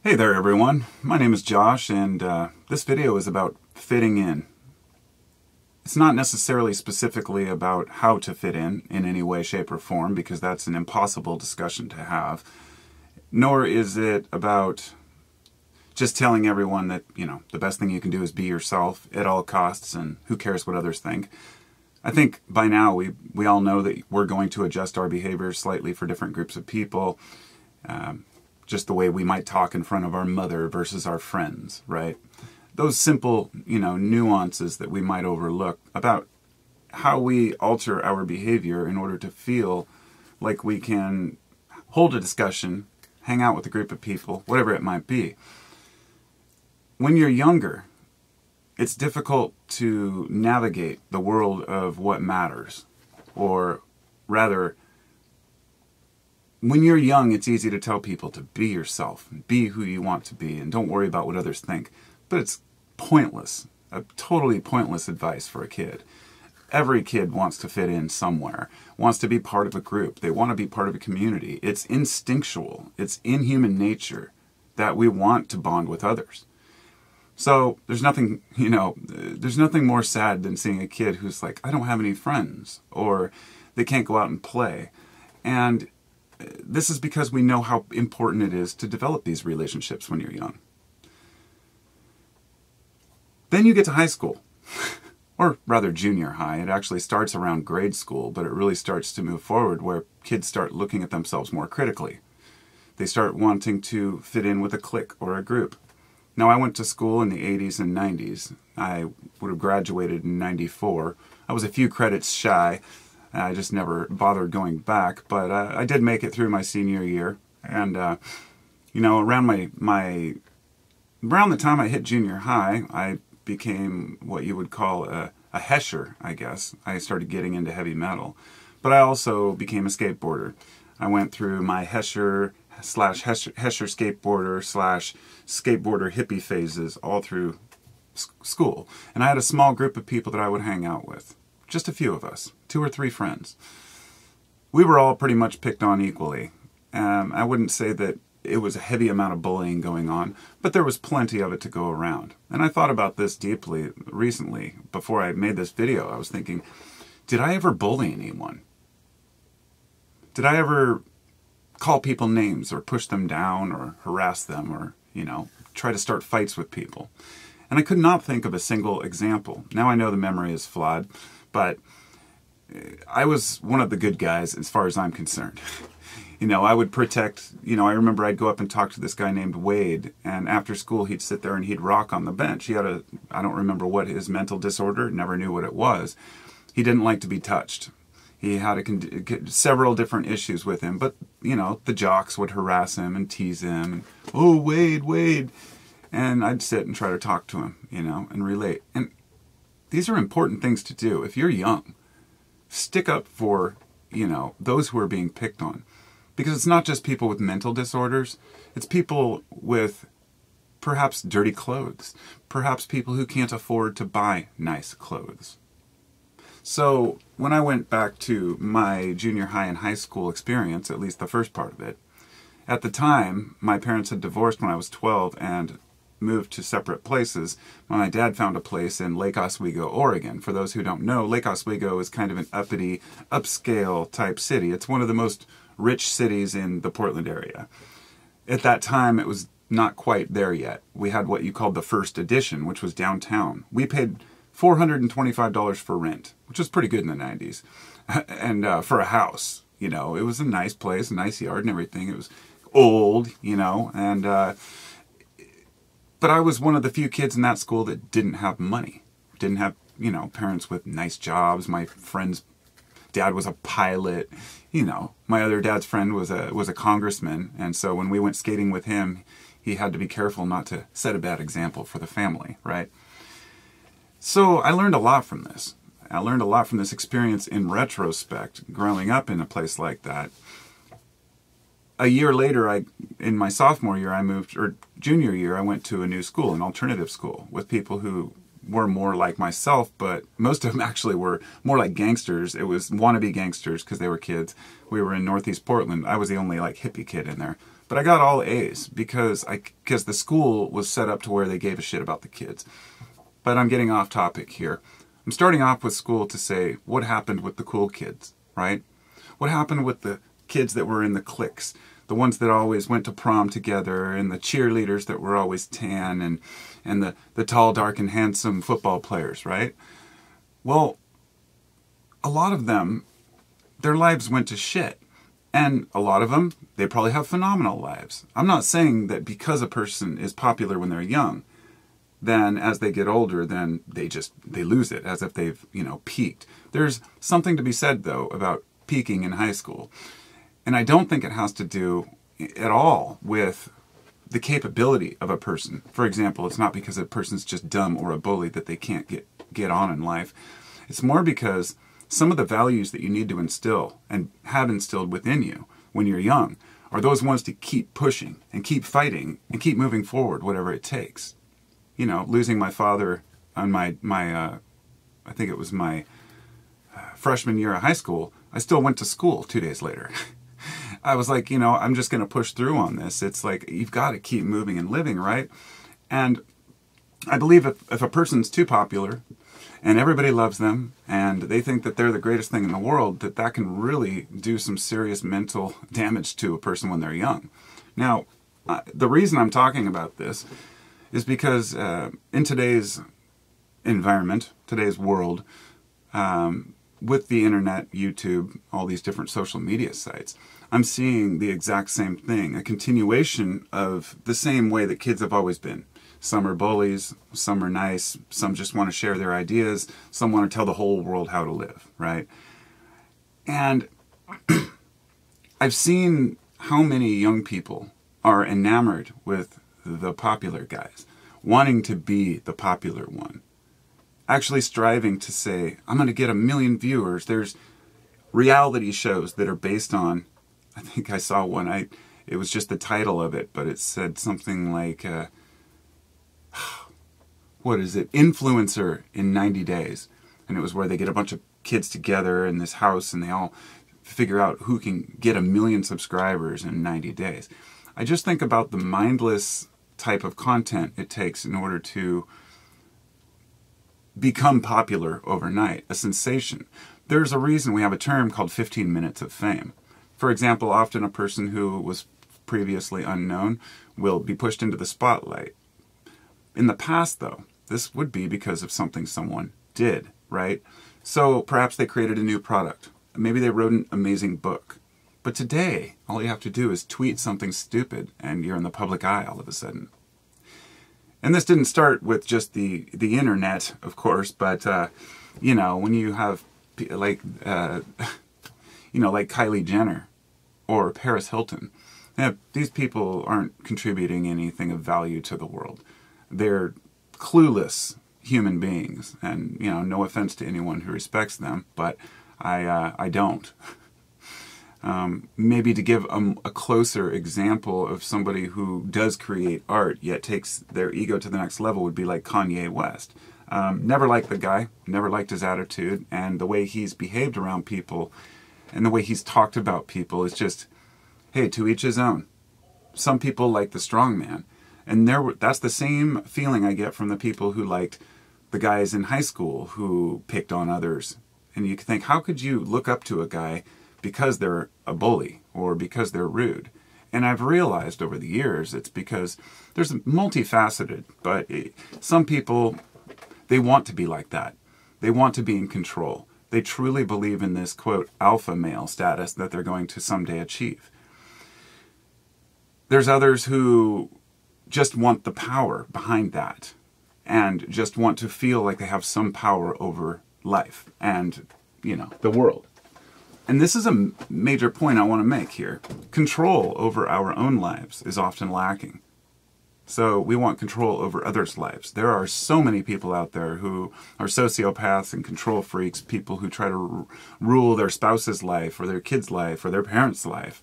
Hey there everyone, my name is Josh and this video is about fitting in. It's not necessarily specifically about how to fit in any way, shape, or form, because that's an impossible discussion to have. Nor is it about just telling everyone that, the best thing you can do is be yourself at all costs and who cares what others think. I think by now we all know that we're going to adjust our behaviors slightly for different groups of people. Just the way we might talk in front of our mother versus our friends, right? Those simple, nuances that we might overlook about how we alter our behavior in order to feel like we can hold a discussion, hang out with a group of people, whatever it might be. When you're younger, it's difficult to navigate the world of what matters, or rather, when you're young, it's easy to tell people to be yourself, be who you want to be, and don't worry about what others think. But it's pointless, a totally pointless advice for a kid. Every kid wants to fit in somewhere, wants to be part of a group. They want to be part of a community. It's instinctual. It's in human nature that we want to bond with others. So there's nothing, there's nothing more sad than seeing a kid who's like, I don't have any friends, or they can't go out and play. And this is because we know how important it is to develop these relationships when you're young. Then you get to high school, or rather junior high. It actually starts around grade school, but it really starts to move forward where kids start looking at themselves more critically. They start wanting to fit in with a clique or a group. Now, I went to school in the 80s and 90s. I would have graduated in 94. I was a few credits shy. I just never bothered going back, but I did make it through my senior year. And, around around the time I hit junior high, I became what you would call a hesher, I guess. I started getting into heavy metal. But I also became a skateboarder. I went through my hesher skateboarder / skateboarder hippie phases all through school. And I had a small group of people that I would hang out with. Just a few of us, 2 or 3 friends. We were all pretty much picked on equally. I wouldn't say that it was a heavy amount of bullying going on, but there was plenty of it to go around. And I thought about this deeply recently. Before I made this video, I was thinking, did I ever bully anyone? Did I ever call people names or push them down or harass them or, try to start fights with people? And I could not think of a single example. Now I know the memory is flawed, but I was one of the good guys as far as I'm concerned. I would protect, I remember I'd go up and talk to this guy named Wade, and after school he'd sit there and he'd rock on the bench. He had I don't remember what his mental disorder, never knew what it was. He didn't like to be touched. He had several different issues with him, but, the jocks would harass him and tease him. And, oh, Wade. And I'd sit and try to talk to him, and relate. And these are important things to do. If you're young, stick up for, those who are being picked on. Because it's not just people with mental disorders. It's people with perhaps dirty clothes. Perhaps people who can't afford to buy nice clothes. So when I went back to my junior high and high school experience, at least the first part of it, at the time, my parents had divorced when I was 12 and moved to separate places. My dad found a place in Lake Oswego, Oregon. For those who don't know, Lake Oswego is kind of an uppity, upscale type city. It's one of the most rich cities in the Portland area. At that time, it was not quite there yet. We had what you called the First Edition, which was downtown. We paid $425 for rent, which was pretty good in the 90s. And for a house, it was a nice place, a nice yard and everything. It was old, and but I was one of the few kids in that school that didn't have money. Didn't have, parents with nice jobs. My friend's dad was a pilot. My other dad's friend was a congressman. And so when we went skating with him, he had to be careful not to set a bad example for the family, right? So I learned a lot from this. I learned a lot from this experience in retrospect, growing up in a place like that. A year later, in my sophomore year, junior year, I went to a new school, an alternative school, with people who were more like myself, but most of them actually were more like gangsters. It was wannabe gangsters because they were kids. We were in Northeast Portland. I was the only hippie kid in there. But I got all A's because the school was set up to where they gave a shit about the kids. But I'm getting off topic here. I'm starting off with school to say what happened with the cool kids, right? What happened with the kids that were in the cliques, the ones that always went to prom together, and the cheerleaders that were always tan, and the tall, dark, and handsome football players, right? Well, a lot of them, their lives went to shit. And a lot of them, they probably have phenomenal lives. I'm not saying that because a person is popular when they're young, then as they get older, then they lose it, as if they've, peaked. There's something to be said, though, about peaking in high school. And I don't think it has to do at all with the capability of a person. For example, it's not because a person's just dumb or a bully that they can't get on in life. It's more because some of the values that you need to instill and have instilled within you when you're young are those ones to keep pushing and keep fighting and keep moving forward, whatever it takes. Losing my father on my I think it was my freshman year of high school, I still went to school 2 days later. I was like, I'm just going to push through on this. It's like, you've got to keep moving and living, right? And I believe if a person's too popular and everybody loves them and they think that they're the greatest thing in the world, that can really do some serious mental damage to a person when they're young. Now, the reason I'm talking about this is because in today's environment, today's world, with the internet, YouTube, all these different social media sites, I'm seeing the exact same thing, a continuation of the same way that kids have always been. Some are bullies, some are nice, some just want to share their ideas, some want to tell the whole world how to live, right? And I've seen how many young people are enamored with the popular guys, wanting to be the popular one, actually striving to say, I'm going to get 1 million viewers. There's reality shows that are based on, I think I saw one, it was just the title of it, but it said something like, what is it? Influencer in 90 days. And it was where they get a bunch of kids together in this house and they all figure out who can get 1 million subscribers in 90 days. I just think about the mindless type of content it takes in order to become popular overnight, a sensation. There's a reason we have a term called 15 minutes of fame. For example, often a person who was previously unknown will be pushed into the spotlight. In the past, though, this would be because of something someone did, right? So perhaps they created a new product. Maybe they wrote an amazing book. But today, all you have to do is tweet something stupid and you're in the public eye all of a sudden. And this didn't start with just the internet, of course, but, when you have, like Kylie Jenner or Paris Hilton, these people aren't contributing anything of value to the world. They're clueless human beings, and, no offense to anyone who respects them, but I don't. Maybe to give a closer example of somebody who does create art yet takes their ego to the next level would be like Kanye West. Never liked the guy, never liked his attitude, and the way he's behaved around people and the way he's talked about people is just, hey, to each his own. Some people like the strong man, and that's the same feeling I get from the people who liked the guys in high school who picked on others. And you think, how could you look up to a guy because they're a bully or because they're rude? And I've realized over the years it's because there's multifaceted, but some people, they want to be like that. They want to be in control. They truly believe in this, quote, alpha male status that they're going to someday achieve. There's others who just want the power behind that and just want to feel like they have some power over life and, the world. And this is a major point I want to make here. Control over our own lives is often lacking. So we want control over others' lives. There are so many people out there who are sociopaths and control freaks, people who try to rule their spouse's life or their kid's life or their parents' life.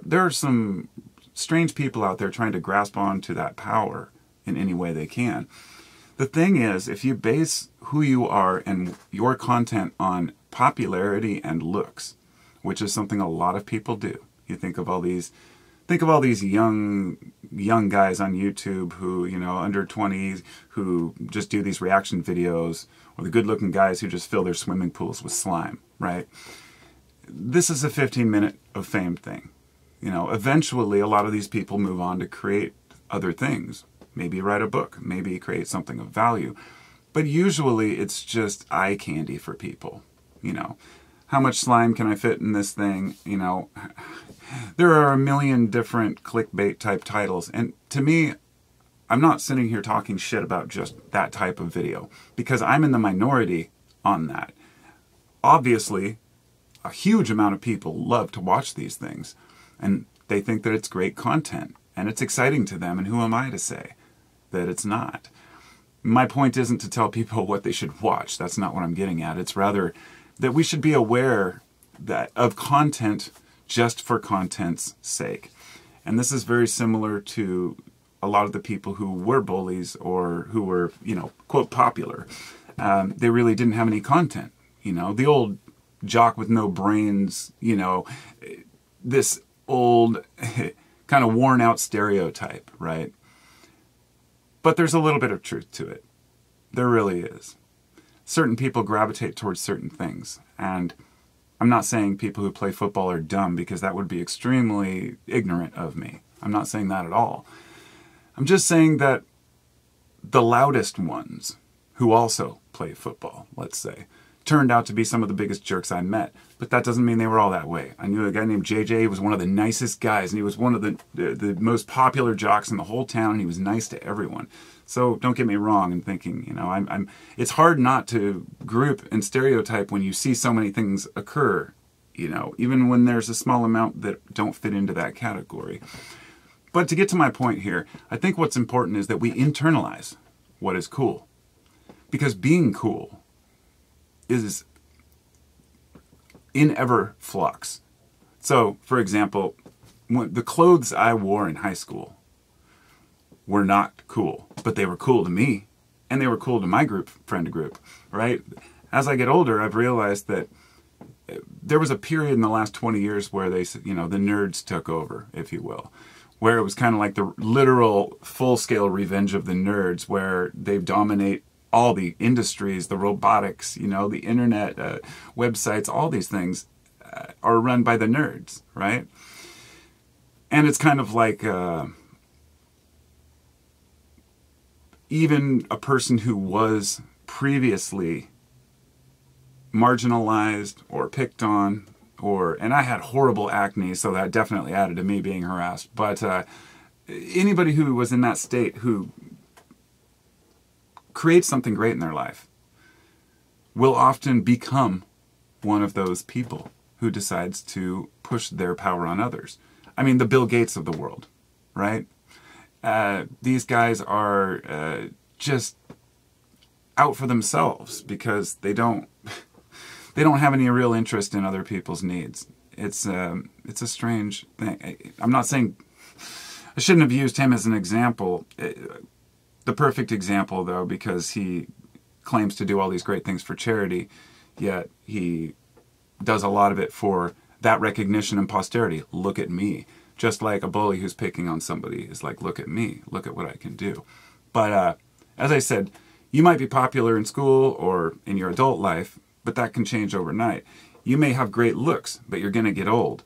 There are some strange people out there trying to grasp onto that power in any way they can. The thing is, if you base who you are and your content on popularity and looks, which is something a lot of people do. You think of all these Think of all these young guys on YouTube who, under 20s, who just do these reaction videos, or the good-looking guys who just fill their swimming pools with slime, right? This is a 15-minute of fame thing. Eventually a lot of these people move on to create other things. Maybe write a book, maybe create something of value. But usually it's just eye candy for people. How much slime can I fit in this thing? There are a million different clickbait type titles. And to me, I'm not sitting here talking shit about just that type of video, because I'm in the minority on that. Obviously, a huge amount of people love to watch these things, and they think that it's great content and it's exciting to them, and who am I to say that it's not? My point isn't to tell people what they should watch. That's not what I'm getting at. It's rather that we should be aware of content just for content's sake. And this is very similar to a lot of the people who were bullies or who were, quote, popular. They really didn't have any content. The old jock with no brains, this old kind of worn out stereotype, right? But there's a little bit of truth to it. There really is. Certain people gravitate towards certain things. And I'm not saying people who play football are dumb, because that would be extremely ignorant of me. I'm not saying that at all. I'm just saying that the loudest ones, who also play football, let's say, turned out to be some of the biggest jerks I met. But that doesn't mean they were all that way. I knew a guy named JJ. He was one of the nicest guys, and he was one of the most popular jocks in the whole town, and he was nice to everyone. So don't get me wrong in thinking, it's hard not to group and stereotype when you see so many things occur, even when there's a small amount that don't fit into that category. But to get to my point here, I think what's important is that we internalize what is cool. Because being cool is in ever flux. So, for example, the clothes I wore in high school were not cool, but they were cool to me, and they were cool to my friend group, right? As I get older, I've realized that there was a period in the last 20 years where the nerds took over, if you will, where it was kind of like the literal full-scale revenge of the nerds, where they dominate all the industries, the robotics, the internet, websites, all these things are run by the nerds, right? And it's kind of like even a person who was previously marginalized or picked on, and I had horrible acne, so that definitely added to me being harassed. But anybody who was in that state who creates something great in their life will often become one of those people who decides to push their power on others. I mean, the Bill Gates of the world, right? These guys are just out for themselves because they don't have any real interest in other people's needs. It's a strange thing. I'm not saying I shouldn't have used him as an example. The perfect example, though, because he claims to do all these great things for charity, yet he does a lot of it for that recognition and posterity. Look at me. Just like a bully who's picking on somebody is like, look at me. Look at what I can do. But as I said, you might be popular in school or in your adult life, but that can change overnight. You may have great looks, but you're going to get old.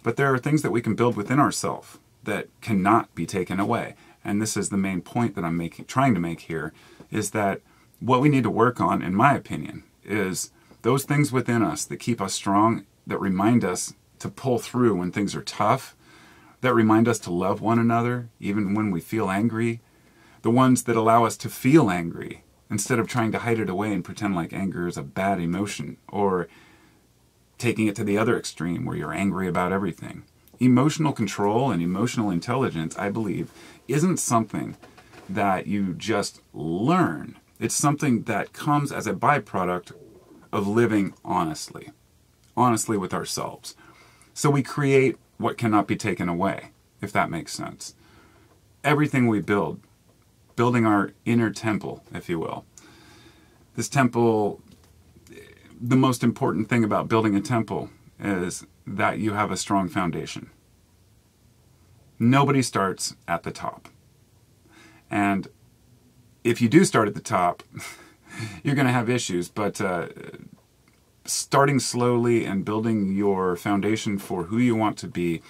But there are things that we can build within ourselves that cannot be taken away. And this is the main point that I'm trying to make here, is that what we need to work on, in my opinion, is those things within us that keep us strong, that remind us to pull through when things are tough, that remind us to love one another, even when we feel angry, the ones that allow us to feel angry, instead of trying to hide it away and pretend like anger is a bad emotion, or taking it to the other extreme where you're angry about everything. Emotional control and emotional intelligence, I believe, isn't something that you just learn. It's something that comes as a byproduct of living honestly with ourselves. So we create what cannot be taken away, if that makes sense. Everything we build, building our inner temple, if you will. This temple, the most important thing about building a temple is that you have a strong foundation. Nobody starts at the top. And if you do start at the top, you're going to have issues. But starting slowly and building your foundation for who you want to be,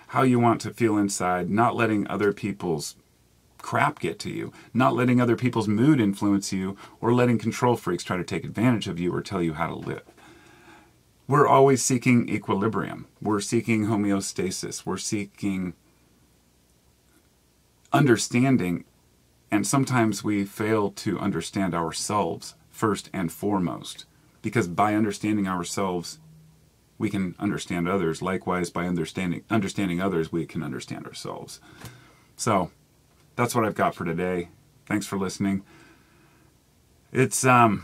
how you want to feel inside, not letting other people's crap get to you, not letting other people's mood influence you, or letting control freaks try to take advantage of you or tell you how to live. We're always seeking equilibrium. We're seeking homeostasis. We're seeking understanding, and sometimes we fail to understand ourselves first and foremost, because by understanding ourselves, we can understand others. Likewise, by understanding others, we can understand ourselves. So, that's what I've got for today. Thanks for listening. It's, it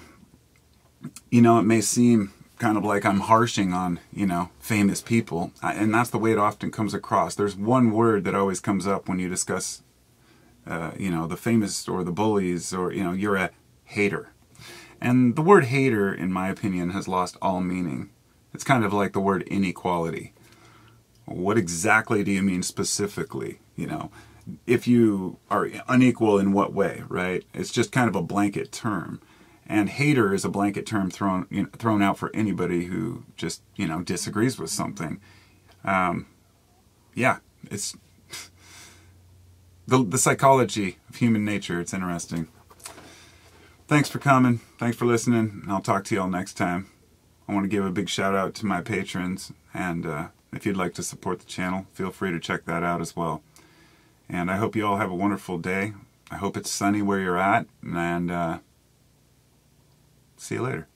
may seem kind of like I'm harshing on, famous people. And that's the way it often comes across. There's one word that always comes up when you discuss, the famous or the bullies, or, you're a hater. And the word hater, in my opinion, has lost all meaning. It's kind of like the word inequality. What exactly do you mean specifically, If you are unequal in what way, right? It's just kind of a blanket term. And hater is a blanket term thrown out for anybody who just, disagrees with something. It's the psychology of human nature. It's interesting. Thanks for coming. Thanks for listening. And I'll talk to you all next time. I want to give a big shout out to my patrons. And if you'd like to support the channel, feel free to check that out as well. And I hope you all have a wonderful day. I hope it's sunny where you're at. And see you later.